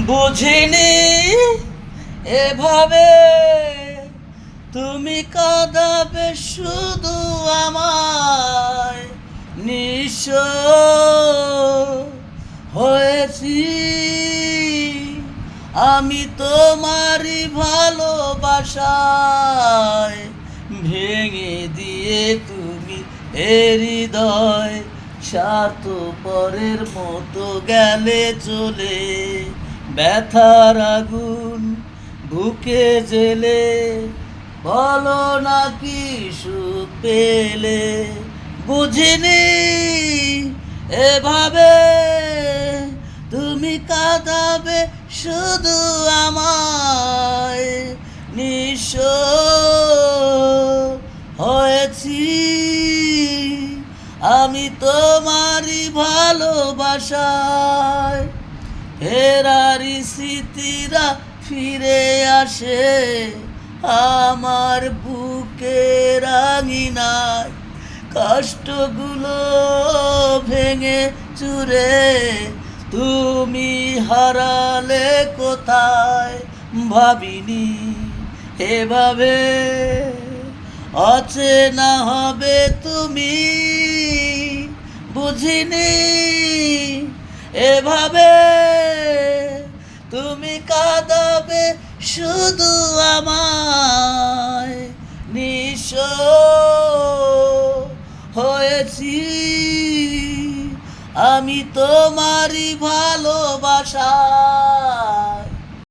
বুঝিনি এভাবে তুমি কাঁদাবে শুধু আমায়। নিঃস্ব হয়েছি আমি তোমারই ভালোবাসায়। ভেঙে দিয়ে তুমি হৃদয় স্বার্থপরের মতো গেলে চলে। ব্যথার আগুন বুকে জেলে বলো নাকি সুখ পেলে। বুঝিনি এভাবে তুমি কাঁদাবে শুধু আমায়। নিঃস্ব হয়েছি আমি তোমারই ভালোবাসায়। ফেরারি স্মৃতিরা ফিরে আসে আমার বুকের আঙিনায়। কষ্টগুলো ভেঙে চুরে তুমি হারালে কোথায়। ভাবিনি এভাবে অচেনা হবে তুমি। বুঝিনি এভাবে তুমি কাঁদাবে শুধু আমায়। নিঃস্ব হয়েছি আমি তোমারই ভালোবাসা।